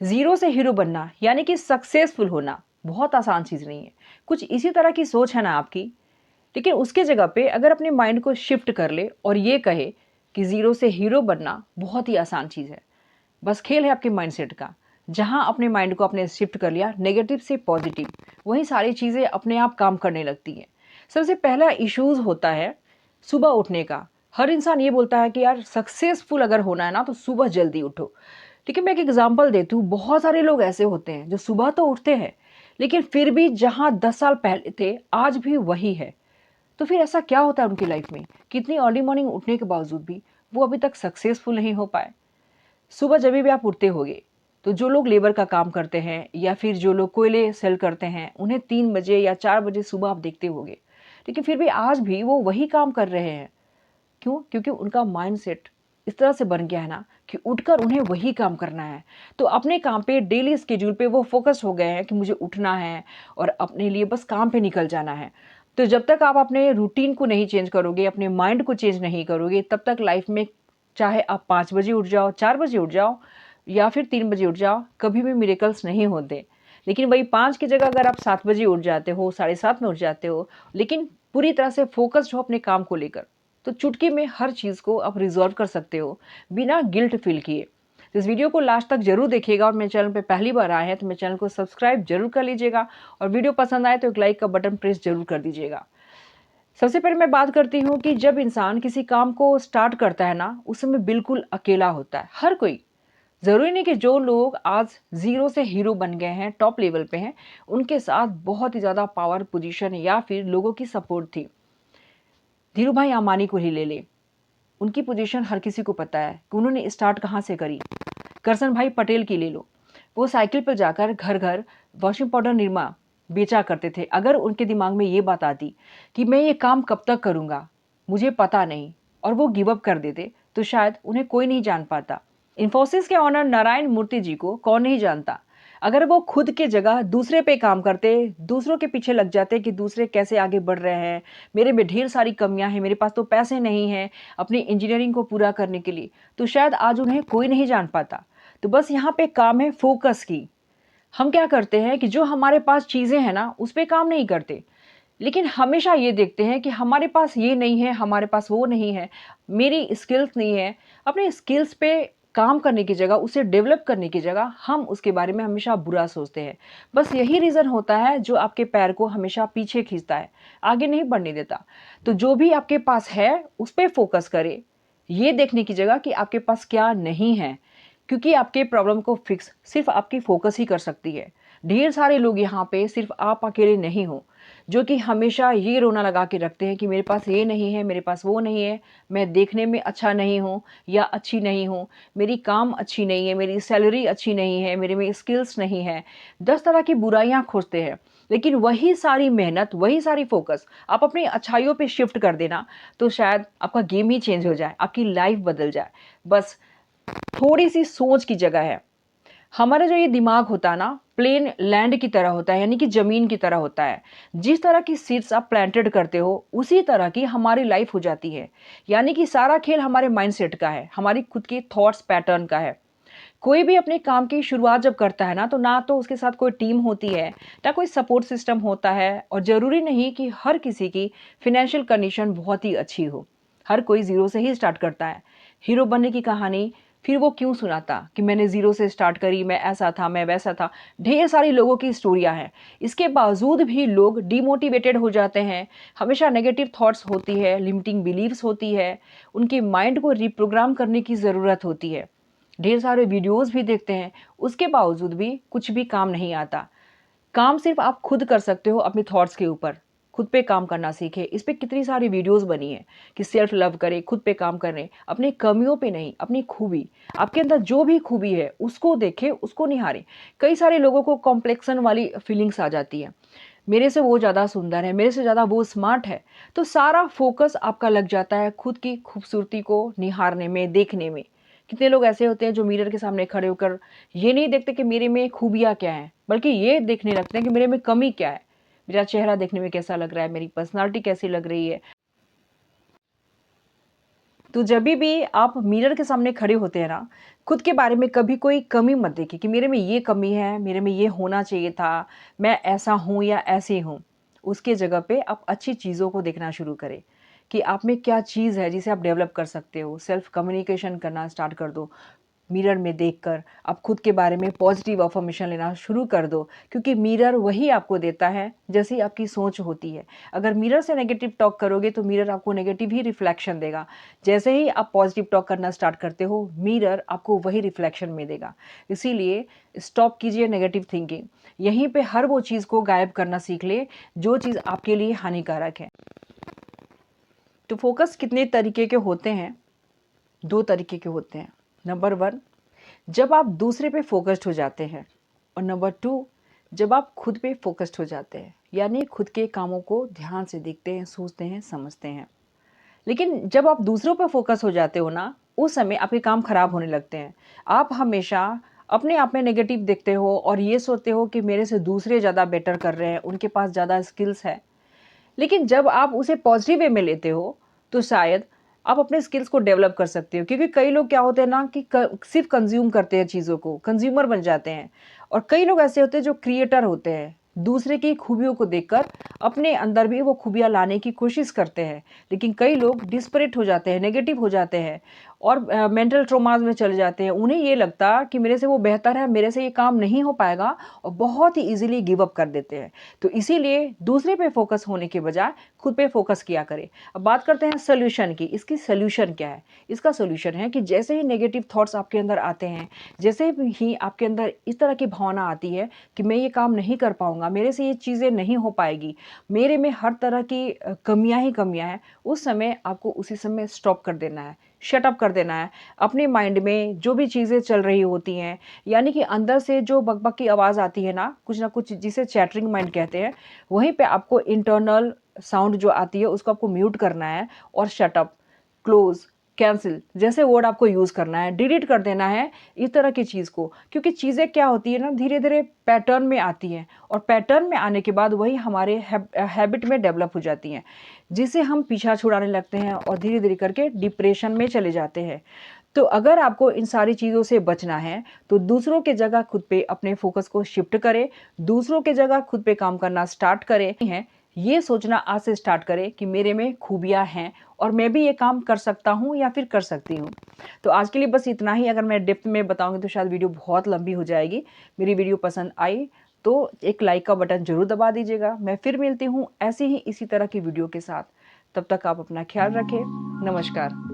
Zero से hero बनना यानी कि सक्सेसफुल होना बहुत आसान चीज़ नहीं है। कुछ इसी तरह की सोच है ना आपकी, लेकिन उसके जगह पे अगर अपने माइंड को शिफ्ट कर ले और ये कहे कि ज़ीरो से हीरो बनना बहुत ही आसान चीज़ है। बस खेल है आपके माइंडसेट का। जहाँ अपने माइंड को आपने शिफ्ट कर लिया नेगेटिव से पॉजिटिव, वहीं सारी चीज़ें अपने आप काम करने लगती हैं। सबसे पहला इश्यूज़ होता है सुबह उठने का। हर इंसान ये बोलता है कि यार सक्सेसफुल अगर होना है ना तो सुबह जल्दी उठो। लेकिन मैं एक एग्जांपल देती हूँ, बहुत सारे लोग ऐसे होते हैं जो सुबह तो उठते हैं, लेकिन फिर भी जहाँ 10 साल पहले थे आज भी वही है। तो फिर ऐसा क्या होता है उनकी लाइफ में, कितनी अर्ली मॉर्निंग उठने के बावजूद भी वो अभी तक सक्सेसफुल नहीं हो पाए। सुबह जब भी आप उठते होगे, तो जो लोग लेबर का काम करते हैं या फिर जो लोग कोयले सेल करते हैं, उन्हें 3 बजे या 4 बजे सुबह आप देखते होगे, लेकिन फिर भी आज भी वो वही काम कर रहे हैं। क्यों? क्योंकि उनका माइंडसेट इस तरह से बन गया है ना कि उठकर उन्हें वही काम करना है। तो अपने काम पे डेली स्केड्यूल पे वो फोकस हो गए हैं कि मुझे उठना है और अपने लिए बस काम पे निकल जाना है। तो जब तक आप अपने रूटीन को नहीं चेंज करोगे, अपने माइंड को चेंज नहीं करोगे, तब तक लाइफ में चाहे आप 5 बजे उठ जाओ, 4 बजे उठ जाओ या फिर 3 बजे उठ जाओ, कभी भी मिरेकल्स नहीं होते। लेकिन वही 5 की जगह अगर आप 7 बजे उठ जाते हो, 7:30 में उठ जाते हो, लेकिन पूरी तरह से फोकस्ड हो अपने काम को लेकर, तो चुटकी में हर चीज़ को आप रिज़ॉल्व कर सकते हो बिना गिल्ट फील किए। तो इस वीडियो को लास्ट तक जरूर देखिएगा और मेरे चैनल पे पहली बार आए हैं तो मेरे चैनल को सब्सक्राइब जरूर कर लीजिएगा और वीडियो पसंद आए तो एक लाइक का बटन प्रेस जरूर कर दीजिएगा। सबसे पहले मैं बात करती हूँ कि जब इंसान किसी काम को स्टार्ट करता है ना, उस समय बिल्कुल अकेला होता है हर कोई। ज़रूरी नहीं कि जो लोग आज ज़ीरो से हीरो बन गए हैं, टॉप लेवल पे हैं, उनके साथ बहुत ही ज़्यादा पावर पोजीशन या फिर लोगों की सपोर्ट थी। धीरू भाई अंबानी को ही ले ले, उनकी पोजीशन हर किसी को पता है कि उन्होंने स्टार्ट कहाँ से करी। करसन भाई पटेल की ले लो, वो साइकिल पर जाकर घर घर वॉशिंग पाउडर निरमा बेचा करते थे। अगर उनके दिमाग में ये बात आती कि मैं ये काम कब तक करूँगा, मुझे पता नहीं, और वो गिव अप कर देते, तो शायद उन्हें कोई नहीं जान पाता। इन्फोसिस के ऑनर नारायण मूर्ति जी को कौन नहीं जानता। अगर वो खुद के जगह दूसरे पे काम करते, दूसरों के पीछे लग जाते कि दूसरे कैसे आगे बढ़ रहे हैं, मेरे में ढेर सारी कमियां हैं, मेरे पास तो पैसे नहीं हैं अपनी इंजीनियरिंग को पूरा करने के लिए, तो शायद आज उन्हें कोई नहीं जान पाता। तो बस यहाँ पे काम है फोकस की। हम क्या करते हैं कि जो हमारे पास चीज़ें हैं ना, उस पे काम नहीं करते, लेकिन हमेशा ये देखते हैं कि हमारे पास ये नहीं है, हमारे पास वो नहीं है, मेरी स्किल्स नहीं है। अपने स्किल्स पे काम करने की जगह, उसे डेवलप करने की जगह हम उसके बारे में हमेशा बुरा सोचते हैं। बस यही रीज़न होता है जो आपके पैर को हमेशा पीछे खींचता है, आगे नहीं बढ़ने देता। तो जो भी आपके पास है, उस पे फोकस करें, ये देखने की जगह कि आपके पास क्या नहीं है, क्योंकि आपके प्रॉब्लम को फिक्स सिर्फ आपकी फोकस ही कर सकती है। ढेर सारे लोग यहाँ पे सिर्फ आप अकेले नहीं हो, जो कि हमेशा ये रोना लगा के रखते हैं कि मेरे पास ये नहीं है, मेरे पास वो नहीं है, मैं देखने में अच्छा नहीं हूँ या अच्छी नहीं हूँ, मेरी काम अच्छी नहीं है, मेरी सैलरी अच्छी नहीं है, मेरे में स्किल्स नहीं है। 10 तरह की बुराइयाँ खोजते हैं। लेकिन वही सारी मेहनत, वही सारी फोकस आप अपनी अच्छाइयों पे शिफ्ट कर देना, तो शायद आपका गेम ही चेंज हो जाए, आपकी लाइफ बदल जाए। बस थोड़ी सी सोच की जगह है। हमारा जो ये दिमाग होता है ना, प्लेन लैंड की तरह होता है, यानी कि जमीन की तरह होता है। जिस तरह की सीड्स आप प्लांटेड करते हो, उसी तरह की हमारी लाइफ हो जाती है। यानी कि सारा खेल हमारे माइंडसेट का है, हमारी खुद की थॉट्स पैटर्न का है। कोई भी अपने काम की शुरुआत जब करता है ना तो उसके साथ कोई टीम होती है, ना कोई सपोर्ट सिस्टम होता है, और जरूरी नहीं कि हर किसी की फिनेंशियल कंडीशन बहुत ही अच्छी हो। हर कोई जीरो से ही स्टार्ट करता है। हीरो बनने की कहानी फिर वो क्यों सुनाता कि मैंने जीरो से स्टार्ट करी, मैं ऐसा था, मैं वैसा था। ढेर सारी लोगों की स्टोरियां हैं। इसके बावजूद भी लोग डिमोटिवेटेड हो जाते हैं। हमेशा नेगेटिव थॉट्स होती है, लिमिटिंग बिलीव्स होती है, उनके माइंड को रिप्रोग्राम करने की ज़रूरत होती है। ढेर सारे वीडियोस भी देखते हैं, उसके बावजूद भी कुछ भी काम नहीं आता। काम सिर्फ आप खुद कर सकते हो अपने थॉट्स के ऊपर। खुद पे काम करना सीखें। इस पे कितनी सारी वीडियोस बनी है कि सेल्फ लव करें, खुद पे काम करें, अपनी कमियों पे नहीं, अपनी खूबी, आपके अंदर जो भी खूबी है उसको देखें, उसको निहारें। कई सारे लोगों को कॉम्प्लेक्सन वाली फीलिंग्स आ जाती है, मेरे से वो ज़्यादा सुंदर है, मेरे से ज़्यादा वो स्मार्ट है। तो सारा फोकस आपका लग जाता है खुद की खूबसूरती को निहारने में, देखने में। कितने लोग ऐसे होते हैं जो मिरर के सामने खड़े होकर ये नहीं देखते कि मेरे में खूबियाँ क्या हैं, बल्कि ये देखने लगते हैं कि मेरे में कमी क्या है, मेरा चेहरा देखने में कैसा लग रहा है, मेरी पर्सनालिटी कैसी लग रही है। तो जभी भी आप मिरर के सामने खड़े होते हैं ना, खुद के बारे में कभी कोई कमी मत देखिए कि मेरे में ये कमी है, मेरे में ये होना चाहिए था, मैं ऐसा हूँ या ऐसी हूँ। उसके जगह पे आप अच्छी चीज़ों को देखना शुरू करें कि आप में क्या चीज़ है जिसे आप डेवलप कर सकते हो। सेल्फ कम्युनिकेशन करना स्टार्ट कर दो। मिरर में देखकर आप खुद के बारे में पॉजिटिव अफर्मेशन लेना शुरू कर दो, क्योंकि मिरर वही आपको देता है जैसी आपकी सोच होती है। अगर मिरर से नेगेटिव टॉक करोगे तो मिरर आपको नेगेटिव ही रिफ्लेक्शन देगा। जैसे ही आप पॉजिटिव टॉक करना स्टार्ट करते हो, मिरर आपको वही रिफ्लेक्शन में देगा। इसीलिए स्टॉप कीजिए नेगेटिव थिंकिंग। यहीं पे हर वो चीज़ को गायब करना सीख ले जो चीज़ आपके लिए हानिकारक है। तो फोकस कितने तरीके के होते हैं? 2 तरीके के होते हैं। नंबर 1, जब आप दूसरे पे फोकस्ड हो जाते हैं, और नंबर 2, जब आप खुद पे फोकस्ड हो जाते हैं, यानी खुद के कामों को ध्यान से देखते हैं, सोचते हैं, समझते हैं। लेकिन जब आप दूसरों पे फोकस हो जाते हो ना, उस समय आपके काम खराब होने लगते हैं। आप हमेशा अपने आप में नेगेटिव देखते हो और ये सोचते हो कि मेरे से दूसरे ज़्यादा बेटर कर रहे हैं, उनके पास ज़्यादा स्किल्स है। लेकिन जब आप उसे पॉजिटिव वे में लेते हो, तो शायद आप अपने स्किल्स को डेवलप कर सकते हो। क्योंकि कई लोग क्या होते हैं ना कि सिर्फ कंज्यूम करते हैं चीज़ों को, कंज्यूमर बन जाते हैं। और कई लोग ऐसे होते हैं जो क्रिएटर होते हैं, दूसरे की खूबियों को देखकर अपने अंदर भी वो खूबियाँ लाने की कोशिश करते हैं। लेकिन कई लोग डिस्परेट हो जाते हैं, नेगेटिव हो जाते हैं और मेंटल ट्रॉमाज में चले जाते हैं। उन्हें ये लगता कि मेरे से वो बेहतर है, मेरे से ये काम नहीं हो पाएगा, और बहुत ही ईज़िली गिव अप कर देते हैं। तो इसीलिए दूसरे पे फोकस होने के बजाय खुद पे फोकस किया करें। अब बात करते हैं सॉल्यूशन की। इसकी सॉल्यूशन क्या है? इसका सॉल्यूशन है कि जैसे ही नेगेटिव थॉट्स आपके अंदर आते हैं, जैसे ही आपके अंदर इस तरह की भावना आती है कि मैं ये काम नहीं कर पाऊँगा, मेरे से ये चीज़ें नहीं हो पाएगी, मेरे में हर तरह की कमियाँ ही कमियाँ हैं, उस समय आपको उसी समय स्टॉप कर देना है, शट अप कर देना है। अपने माइंड में जो भी चीज़ें चल रही होती हैं, यानी कि अंदर से जो बकबक की आवाज़ आती है ना कुछ जिसे चैटरिंग माइंड कहते हैं, वहीं पे आपको इंटरनल साउंड जो आती है उसको आपको म्यूट करना है और शट अप, क्लोज, कैंसिल जैसे वर्ड आपको यूज़ करना है, डिलीट कर देना है इस तरह की चीज़ को। क्योंकि चीज़ें क्या होती है ना, धीरे-धीरे पैटर्न में आती हैं, और पैटर्न में आने के बाद वही हमारे हैबिट में डेवलप हो जाती हैं, जिसे हम पीछा छुड़ाने लगते हैं और धीरे-धीरे करके डिप्रेशन में चले जाते हैं। तो अगर आपको इन सारी चीज़ों से बचना है, तो दूसरों के जगह खुद पे अपने फ़ोकस को शिफ्ट करें, दूसरों के जगह खुद पे काम करना स्टार्ट करें। ये सोचना आज से स्टार्ट करें कि मेरे में खूबियाँ हैं और मैं भी ये काम कर सकता हूँ या फिर कर सकती हूँ। तो आज के लिए बस इतना ही। अगर मैं डेप्थ में बताऊँगी तो शायद वीडियो बहुत लंबी हो जाएगी। मेरी वीडियो पसंद आई तो एक लाइक का बटन ज़रूर दबा दीजिएगा। मैं फिर मिलती हूँ ऐसे ही इसी तरह की वीडियो के साथ। तब तक आप अपना ख्याल रखें। नमस्कार।